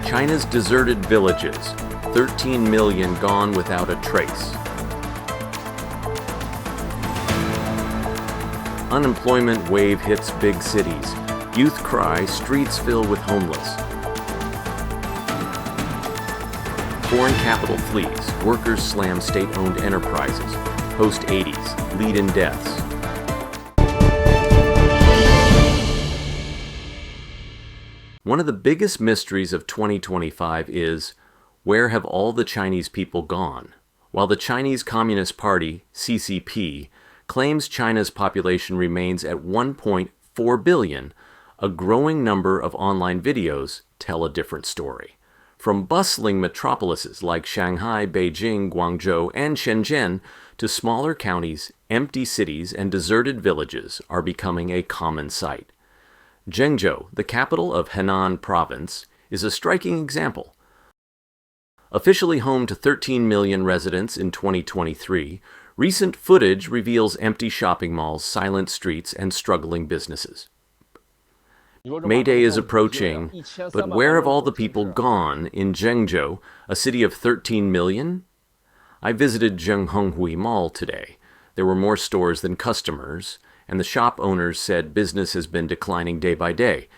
China's deserted villages, 13 million gone without a trace. Unemployment wave hits big cities. Youth cry, streets fill with homeless. Foreign capital flees. Workers slam state-owned enterprises. Post-80s, lead in deaths. One of the biggest mysteries of 2025 is, where have all the Chinese people gone? While the Chinese Communist Party, CCP, claims China's population remains at 1.4 billion, a growing number of online videos tell a different story. From bustling metropolises like Shanghai, Beijing, Guangzhou, and Shenzhen to smaller counties, empty cities, and deserted villages are becoming a common sight. Zhengzhou, the capital of Henan Province, is a striking example. Officially home to 13 million residents in 2023, recent footage reveals empty shopping malls, silent streets, and struggling businesses. May Day is approaching, but where have all the people gone in Zhengzhou, a city of 13 million? I visited Zhenghonghui Mall today. There were more stores than customers, and the shop owners said business has been declining day by day.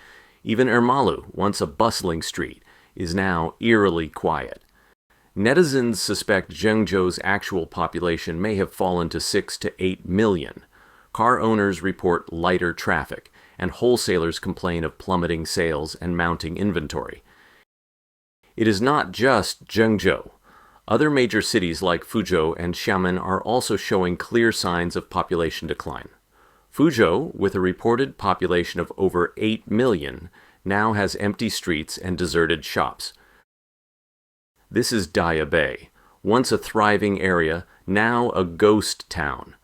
Even Ermalu, once a bustling street, is now eerily quiet. Netizens suspect Zhengzhou's actual population may have fallen to 6 to 8 million. Car owners report lighter traffic, and wholesalers complain of plummeting sales and mounting inventory. It is not just Zhengzhou. Other major cities like Fuzhou and Xiamen are also showing clear signs of population decline. Fuzhou, with a reported population of over 8 million, now has empty streets and deserted shops. This is Daya Bay, once a thriving area, now a ghost town.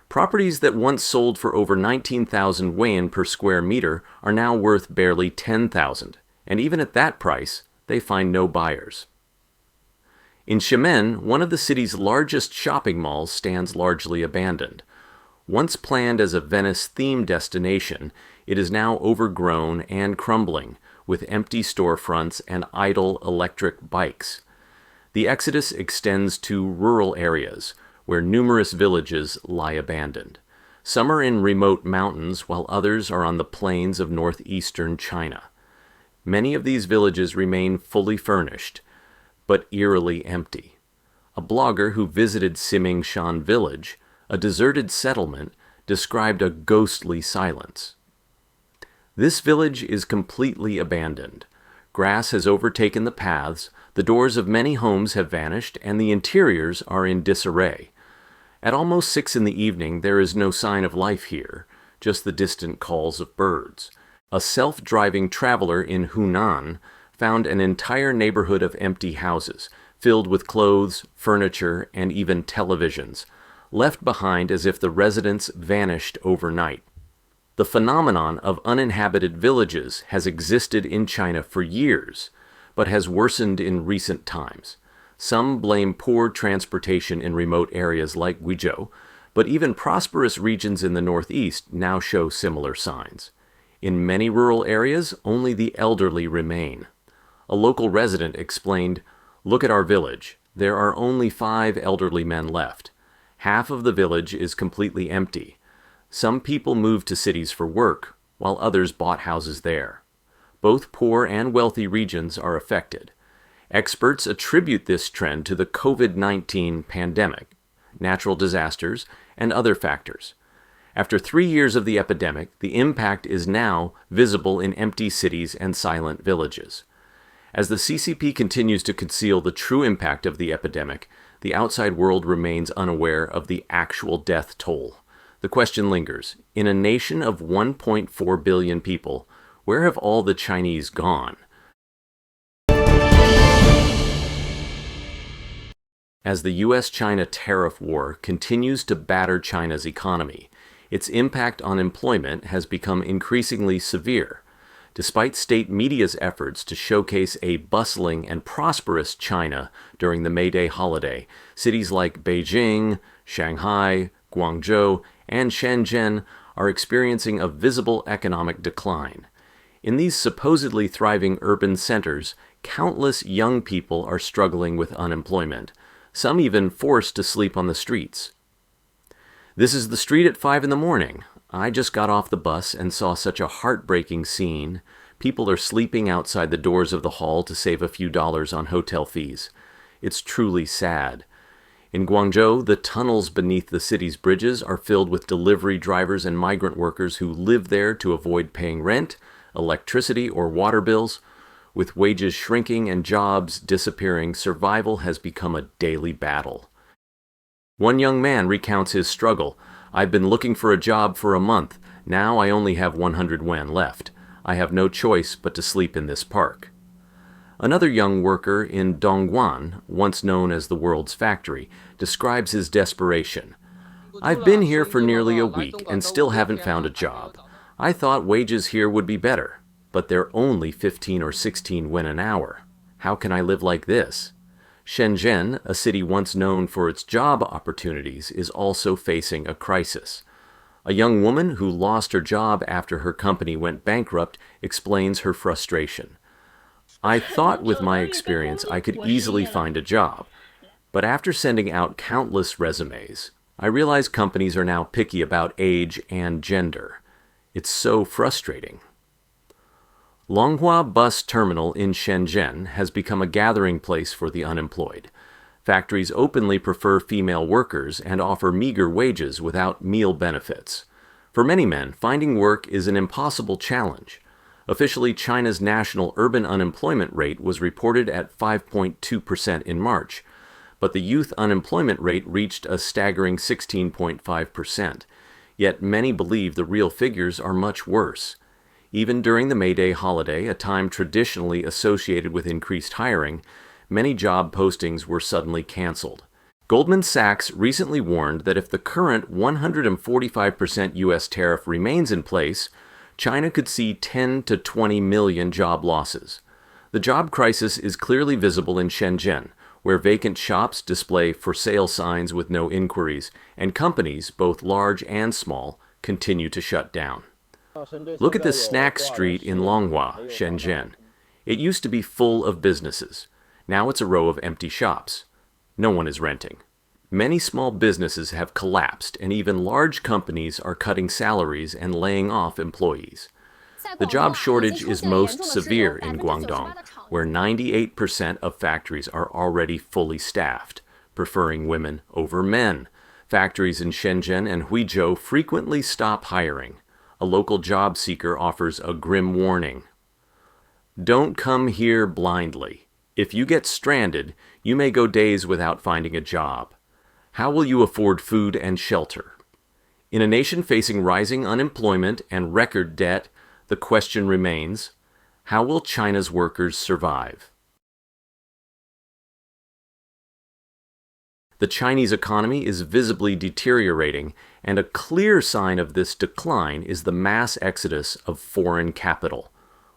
Properties that once sold for over 19,000 yuan per square meter are now worth barely 10,000, and even at that price, they find no buyers. In Xiamen, one of the city's largest shopping malls stands largely abandoned. Once planned as a Venice-themed destination, it is now overgrown and crumbling, with empty storefronts and idle electric bikes. The exodus extends to rural areas, where numerous villages lie abandoned. Some are in remote mountains, while others are on the plains of northeastern China. Many of these villages remain fully furnished, but eerily empty. A blogger who visited Simingshan village, a deserted settlement, described a ghostly silence. This village is completely abandoned. Grass has overtaken the paths, the doors of many homes have vanished, and the interiors are in disarray. At almost 6 p.m, there is no sign of life here, just the distant calls of birds. A self-driving traveler in Hunan found an entire neighborhood of empty houses, filled with clothes, furniture, and even televisions, left behind as if the residents vanished overnight. The phenomenon of uninhabited villages has existed in China for years, but has worsened in recent times. Some blame poor transportation in remote areas like Guizhou, but even prosperous regions in the northeast now show similar signs. In many rural areas, only the elderly remain. A local resident explained, "Look at our village. There are only 5 elderly men left. Half of the village is completely empty. Some people moved to cities for work, while others bought houses there. Both poor and wealthy regions are affected. Experts attribute this trend to the COVID-19 pandemic, natural disasters, and other factors. After 3 years of the epidemic, the impact is now visible in empty cities and silent villages. As the CCP continues to conceal the true impact of the epidemic, the outside world remains unaware of the actual death toll. The question lingers, in a nation of 1.4 billion people, where have all the Chinese gone? As the US-China tariff war continues to batter China's economy, its impact on employment has become increasingly severe. Despite state media's efforts to showcase a bustling and prosperous China during the May Day holiday, cities like Beijing, Shanghai, Guangzhou, and Shenzhen are experiencing a visible economic decline. In these supposedly thriving urban centers, countless young people are struggling with unemployment, some even forced to sleep on the streets. This is the street at 5 in the morning. I just got off the bus and saw such a heartbreaking scene. People are sleeping outside the doors of the hall to save a few dollars on hotel fees. It's truly sad. In Guangzhou, the tunnels beneath the city's bridges are filled with delivery drivers and migrant workers who live there to avoid paying rent, electricity, or water bills. With wages shrinking and jobs disappearing, survival has become a daily battle. One young man recounts his struggle. "I've been looking for a job for a month. Now I only have 100 yuan left. I have no choice but to sleep in this park." Another young worker in Dongguan, once known as the world's factory, describes his desperation. "I've been here for nearly a week and still haven't found a job. I thought wages here would be better, but they're only 15 or 16 yuan an hour. How can I live like this?" Shenzhen, a city once known for its job opportunities, is also facing a crisis. A young woman who lost her job after her company went bankrupt explains her frustration. "I thought with my experience I could easily find a job, but after sending out countless resumes, I realized companies are now picky about age and gender. It's so frustrating." Longhua Bus Terminal in Shenzhen has become a gathering place for the unemployed. Factories openly prefer female workers and offer meager wages without meal benefits. For many men, finding work is an impossible challenge. Officially, China's national urban unemployment rate was reported at 5.2% in March, but the youth unemployment rate reached a staggering 16.5%. Yet many believe the real figures are much worse. Even during the May Day holiday, a time traditionally associated with increased hiring, many job postings were suddenly canceled. Goldman Sachs recently warned that if the current 145% U.S. tariff remains in place, China could see 10 to 20 million job losses. The job crisis is clearly visible in Shenzhen, where vacant shops display for sale signs with no inquiries, and companies, both large and small, continue to shut down. Look at the snack street in Longhua, Shenzhen. It used to be full of businesses. Now it's a row of empty shops. No one is renting. Many small businesses have collapsed, and even large companies are cutting salaries and laying off employees. The job shortage is most severe in Guangdong, where 98% of factories are already fully staffed, preferring women over men. Factories in Shenzhen and Huizhou frequently stop hiring. A local job seeker offers a grim warning. "Don't come here blindly. If you get stranded, you may go days without finding a job. How will you afford food and shelter?" In a nation facing rising unemployment and record debt, the question remains, how will China's workers survive? The Chinese economy is visibly deteriorating, and a clear sign of this decline is the mass exodus of foreign capital.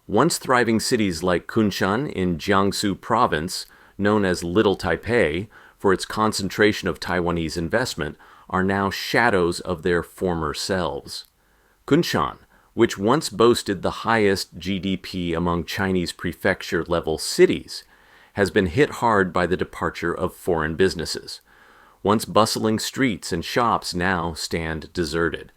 Once thriving cities like Kunshan in Jiangsu province, known as Little Taipei for its concentration of Taiwanese investment, are now shadows of their former selves. Kunshan, which once boasted the highest GDP among Chinese prefecture-level cities, has been hit hard by the departure of foreign businesses. Once bustling streets and shops now stand deserted.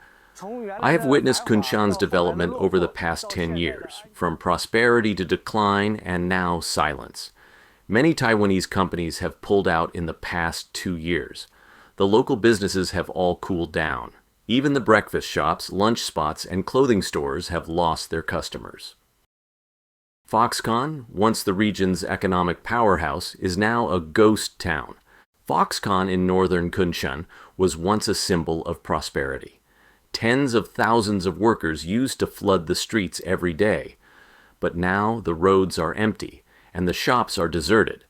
I have witnessed Kunshan's development over the past 10 years, from prosperity to decline and now silence. Many Taiwanese companies have pulled out in the past 2 years. The local businesses have all cooled down. Even the breakfast shops, lunch spots, and clothing stores have lost their customers. Foxconn, once the region's economic powerhouse, is now a ghost town. Foxconn in northern Kunshan was once a symbol of prosperity. Tens of thousands of workers used to flood the streets every day. But now the roads are empty, and the shops are deserted.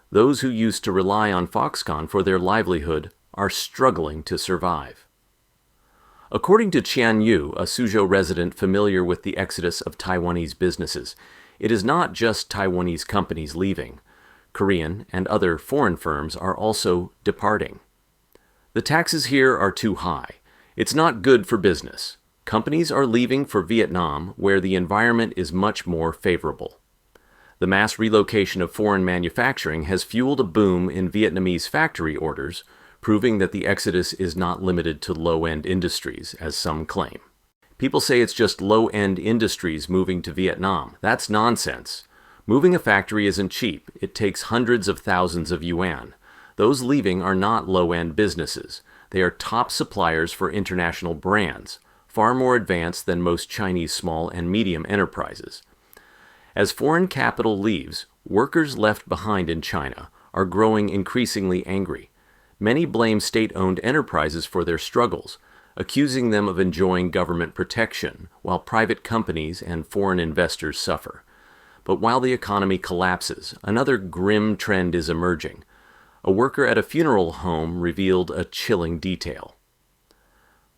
Those who used to rely on Foxconn for their livelihood are struggling to survive. According to Qian Yu, a Suzhou resident familiar with the exodus of Taiwanese businesses, it is not just Taiwanese companies leaving. Korean and other foreign firms are also departing. The taxes here are too high. It's not good for business. Companies are leaving for Vietnam, where the environment is much more favorable. The mass relocation of foreign manufacturing has fueled a boom in Vietnamese factory orders, proving that the exodus is not limited to low-end industries, as some claim. People say it's just low-end industries moving to Vietnam. That's nonsense. Moving a factory isn't cheap. It takes hundreds of thousands of yuan. Those leaving are not low-end businesses. They are top suppliers for international brands, far more advanced than most Chinese small and medium enterprises. As foreign capital leaves, workers left behind in China are growing increasingly angry. Many blame state-owned enterprises for their struggles, accusing them of enjoying government protection, while private companies and foreign investors suffer. But while the economy collapses, another grim trend is emerging. A worker at a funeral home revealed a chilling detail.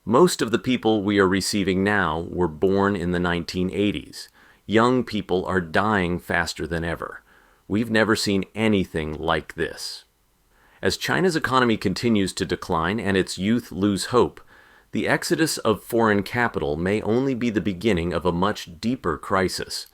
Most of the people we are receiving now were born in the 1980s. Young people are dying faster than ever. We've never seen anything like this. As China's economy continues to decline and its youth lose hope, the exodus of foreign capital may only be the beginning of a much deeper crisis.